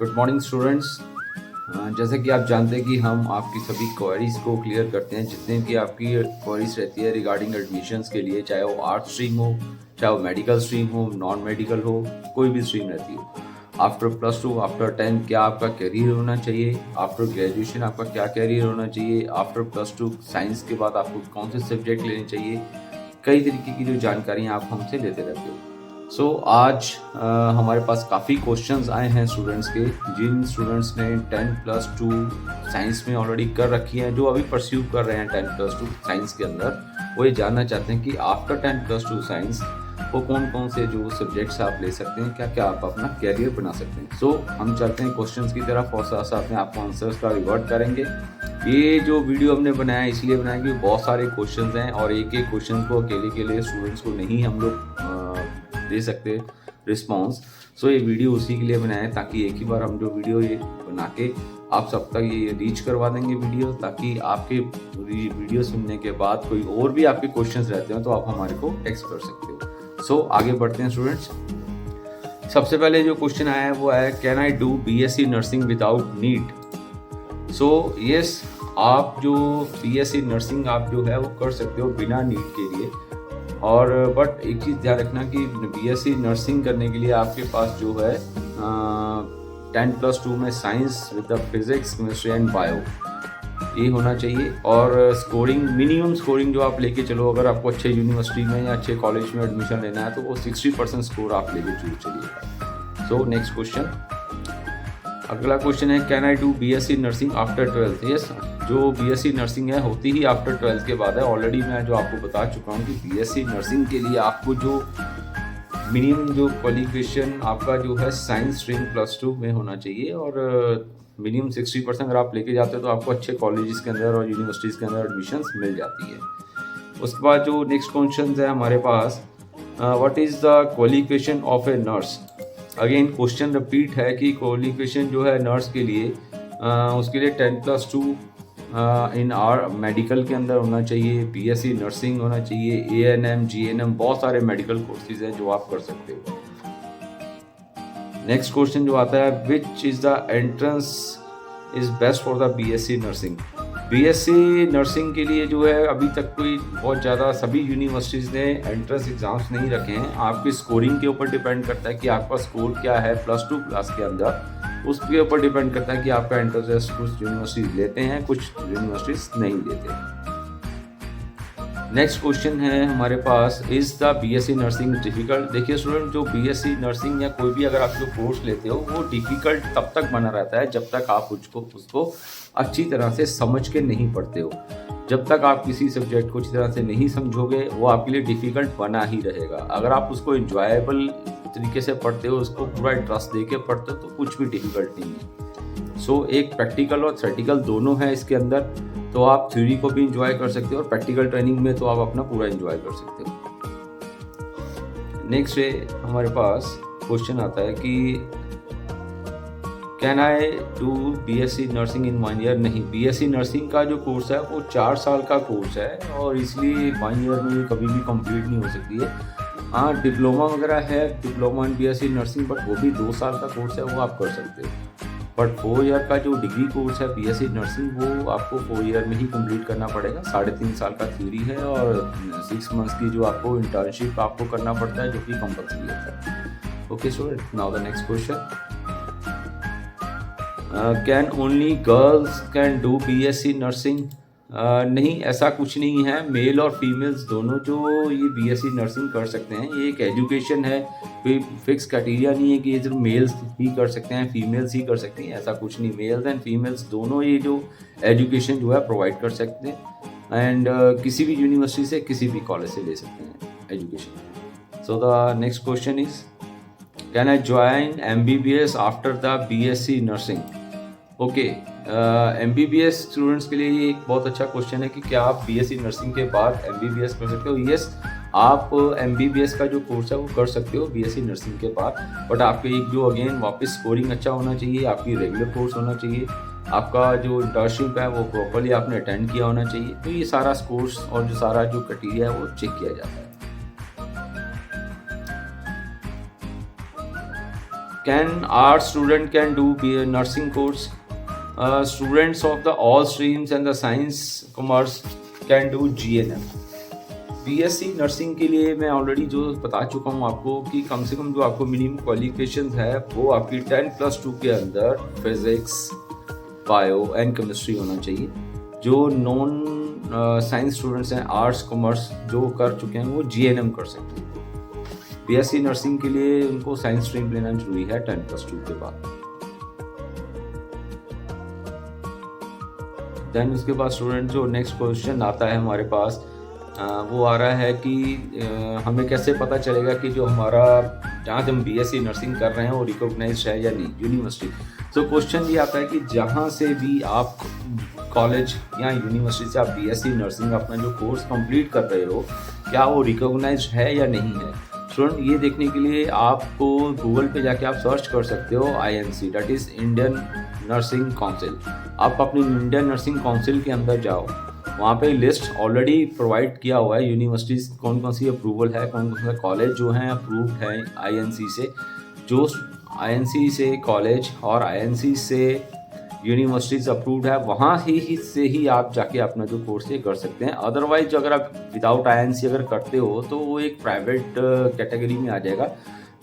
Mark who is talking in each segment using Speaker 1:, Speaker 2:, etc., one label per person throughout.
Speaker 1: Good morning students. जैसे कि आप जानते हैं कि हम आपकी सभी क्वेरीज को क्लियर करते हैं, जितने भी आपकी क्वेरीज रहती है रिगार्डिंग एडमिशन्स के लिए, चाहे वो आर्ट स्ट्रीम हो, चाहे वो मेडिकल स्ट्रीम हो, नॉन मेडिकल हो, कोई भी स्ट्रीम रहती हो। आफ्टर +2, आफ्टर 10 क्या आपका करियर होना चाहिए, आफ्टर ग्रेजुएशन आपका क्या करियर होना चाहिए, आफ्टर +2 साइंस के बाद आपको कौन से सब्जेक्ट लेने चाहिए, कई तरीके की जो जानकारियाँ आप हमसे लेते रहते हो। आज हमारे पास काफ़ी क्वेश्चंस आए हैं स्टूडेंट्स के, जिन स्टूडेंट्स ने 10+2 साइंस में ऑलरेडी कर रखी है, जो अभी परस्यू कर रहे हैं 10+2 साइंस के अंदर, वो ये जानना चाहते हैं कि आफ्टर 10+2 साइंस वो कौन कौन से जो सब्जेक्ट्स आप ले सकते हैं, क्या क्या आप अपना कैरियर बना सकते हैं। हम चलते हैं क्वेश्चंस की तरफ और साथ साथ में आपको आंसर्स का रिवर्ट करेंगे। ये जो वीडियो हमने बनाया इसलिए बनाया कि बहुत सारे क्वेश्चंस हैं और एक एक क्वेश्चन को अकेले के लिए स्टूडेंट्स को नहीं हम लोग दे सकते रिस्पॉन्स। ये वीडियो उसी के लिए बनाया है ताकि एक ही बार हम जो वीडियो ये बना के आप सब तक ये रीच करवा देंगे वीडियो, ताकि आपके वीडियो सुनने के बाद कोई और भी आपके क्वेश्चंस रहते हैं तो आप हमारे को टेक्स्ट कर सकते हो। आगे बढ़ते हैं स्टूडेंट्स। सबसे पहले जो क्वेश्चन आया है वो है, can I do BSc nursing without NEET? Yes, आप जो BSc नर्सिंग आप जो है वो कर सकते हो बिना नीट के लिए। और बट एक चीज़ ध्यान रखना कि BSc नर्सिंग करने के लिए आपके पास जो है 10+2 में science with the physics, chemistry and bio ये होना चाहिए। और स्कोरिंग, मिनिमम स्कोरिंग जो आप लेके चलो, अगर आपको अच्छे यूनिवर्सिटी में या अच्छे कॉलेज में एडमिशन लेना है तो वो 60% स्कोर आप लेके चलिएगा। नेक्स्ट क्वेश्चन, अगला क्वेश्चन है, can I do BSc nursing after 12th? Yes, जो BSc नर्सिंग है होती ही आफ्टर 12th के बाद है। ऑलरेडी मैं जो आपको बता चुका हूँ कि BSc नर्सिंग के लिए आपको जो मिनिमम जो क्वालिफिकेशन आपका जो है साइंस स्ट्रीम +2 में होना चाहिए और मिनिमम 60% अगर आप लेके जाते हो तो आपको अच्छे कॉलेजेस के अंदर और यूनिवर्सिटीज़ के अंदर एडमिशन्स मिल जाती है। उसके बाद जो नेक्स्ट क्वेश्चन है हमारे पास, what is the qualification of a nurse? Again question repeat है कि क्वालिफिकेशन जो है नर्स के लिए उसके लिए 10+2 इन आर मेडिकल के अंदर होना चाहिए, BSc नर्सिंग होना चाहिए, ANM, GNM, बहुत सारे मेडिकल कोर्सेज हैं जो आप कर सकते हो। नेक्स्ट क्वेश्चन जो आता है, which is the entrance is best for the BSc nursing? BSc nursing के लिए जो है अभी तक कोई बहुत ज़्यादा सभी यूनिवर्सिटीज़ ने एंट्रेंस एग्ज़ाम्स नहीं रखे हैं। आपकी स्कोरिंग के ऊपर डिपेंड करता है कि आपका स्कोर क्या है +2 क्लास के अंदर, उसके ऊपर डिपेंड करता है कि आपका एंट्रेंस टेस्ट कुछ यूनिवर्सिटीज़ लेते हैं, कुछ यूनिवर्सिटीज़ नहीं लेते। नेक्स्ट क्वेश्चन है हमारे पास, is the BSc nursing difficult? देखिए स्टूडेंट, जो BSc नर्सिंग या कोई भी अगर आप जो कोर्स लेते हो वो डिफ़िकल्ट तब तक बना रहता है जब तक आप उसको अच्छी तरह से समझ के नहीं पढ़ते हो। जब तक आप किसी सब्जेक्ट को अच्छी तरह से नहीं समझोगे वो आपके लिए डिफ़िकल्ट बना ही रहेगा। अगर आप उसको इंजॉयबल तरीके से पढ़ते हो, उसको पूरा इंटरेस्ट दे के पढ़ते हो तो कुछ भी डिफ़िकल्ट नहीं है। एक प्रैक्टिकल और थ्योरेटिकल दोनों है इसके अंदर, तो आप थ्योरी को भी इंजॉय कर सकते हो और प्रैक्टिकल ट्रेनिंग में तो आप अपना पूरा इंजॉय कर सकते हो। नेक्स्ट है हमारे पास क्वेश्चन आता है कि can I do BSc nursing in 1 year? नहीं, BSc नर्सिंग का जो कोर्स है वो 4 साल का कोर्स है और इसलिए 1 ईयर में कभी भी कंप्लीट नहीं हो सकती है। हाँ, डिप्लोमा वगैरह है, diploma in BSc nursing, but वो भी 2 साल का कोर्स है, वो आप कर सकते हो। बट 4 ईयर का जो डिग्री कोर्स है BSc नर्सिंग वो आपको 4 ईयर में ही कंप्लीट करना पड़ेगा। 3.5 साल का थ्योरी है और 6 मंथ्स की जो आपको इंटर्नशिप आपको करना पड़ता है, जो कि कंपल्सरी होता है। Okay student, now the next question, can only girls can do BSc nursing? नहीं, ऐसा कुछ नहीं है। मेल और फीमेल्स दोनों जो ये BSc नर्सिंग कर सकते हैं। ये एक एजुकेशन है, कोई फिक्स क्राइटेरिया नहीं है कि ये सिर्फ मेल्स ही कर सकते हैं, फीमेल्स ही कर सकती हैं, ऐसा कुछ नहीं। मेल्स एंड फीमेल्स दोनों ये जो एजुकेशन जो है प्रोवाइड कर सकते हैं एंड किसी भी यूनिवर्सिटी से, किसी भी कॉलेज से ले सकते हैं education. The next question is, can I join MBBS after the BSc nursing? Okay, MBBS students के लिए ये एक बहुत अच्छा क्वेश्चन है कि क्या आप BSc नर्सिंग के बाद MBBS कर सकते हो? यस, आप MBBS का जो कोर्स है वो कर सकते हो BSc नर्सिंग के बाद, बट आपके एक जो अगेन वापस स्कोरिंग अच्छा होना चाहिए, आपकी रेगुलर कोर्स होना चाहिए, आपका जो इंटर्नशिप है वो प्रॉपर्ली आपने अटेंड किया होना चाहिए। तो ये सारा कोर्स और जो सारा जो क्राइटेरिया है वो चेक किया जाता है। Can art student can do be a nursing course? Students of the all streams and the science commerce can do GNM. BSc nursing के लिए मैं ऑलरेडी जो बता चुका हूँ आपको कि कम से कम जो आपको मिनिमम क्वालिफिकेशंस है वो आपकी 10+2 के अंदर फिजिक्स, बायो एंड केमिस्ट्री होना चाहिए। जो नॉन साइंस स्टूडेंट्स हैं, आर्ट्स कॉमर्स जो कर चुके हैं वो जीएनएम कर सकते हैं। बीएससी नर्सिंग के लिए उनको साइंस स्ट्रीम लेना जरूरी है 10+2 के बाद। देन उसके बाद स्टूडेंट जो नेक्स्ट क्वेश्चन आता है हमारे पास वो आ रहा है कि हमें कैसे पता चलेगा कि जो हमारा जहाँ से हम बीएससी नर्सिंग कर रहे हैं वो रिकॉग्नाइज्ड है या नहीं यूनिवर्सिटी। तो क्वेश्चन ये आता है कि जहाँ से भी आप कॉलेज या यूनिवर्सिटी से आप बीएससी नर्सिंग अपना जो कोर्स कंप्लीट कर रहे हो क्या वो रिकॉग्नाइज्ड है या नहीं है। स्टूडेंट ये देखने के लिए आपको गूगल पे जाके आप सर्च कर सकते हो INC, that is Indian nursing council. आप अपनी इंडियन नर्सिंग काउंसिल के अंदर जाओ, वहाँ पे लिस्ट ऑलरेडी प्रोवाइड किया हुआ है यूनिवर्सिटीज़ कौन कौन सी अप्रूवल है, कौन कौन से कॉलेज जो हैं अप्रूव्ड हैं INC से। जो INC से कॉलेज और INC से यूनिवर्सिटीज़ अप्रूव्ड है वहाँ ही से ही आप जाके अपना जो कोर्स ये कर सकते हैं। अदरवाइज अगर आप विदाउट INC अगर करते हो तो वो एक प्राइवेट कैटेगरी में आ जाएगा,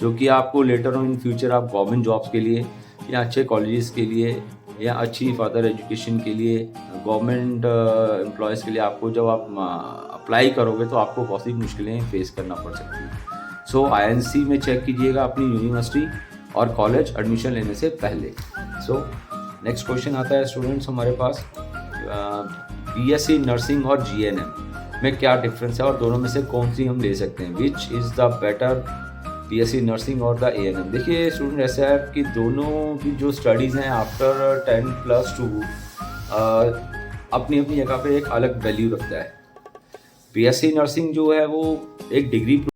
Speaker 1: जो कि आपको लेटर ऑन इन फ्यूचर आप गवर्नमेंट जॉब्स के लिए या अच्छे कॉलेजेस के लिए या अच्छी फर्दर एजुकेशन के लिए गवर्नमेंट एम्प्लॉयज़ के लिए आपको जब आप अप्लाई करोगे तो आपको बहुत सी मुश्किलें फेस करना पड़ सकती है। सो INC में चेक कीजिएगा अपनी यूनिवर्सिटी और कॉलेज एडमिशन लेने से पहले। सो नेक्स्ट क्वेश्चन आता है स्टूडेंट्स हमारे पास बीएससी नर्सिंग और GNM में क्या डिफरेंस है और दोनों में से कौन सी हम ले सकते हैं। Which is the better, BSc nursing और द ANM। देखिए स्टूडेंट ऐसा है कि दोनों की जो स्टडीज़ हैं आफ्टर 10+2 अपनी अपनी जगह पे एक अलग वैल्यू रखता है। बीएससी नर्सिंग जो है वो एक डिग्री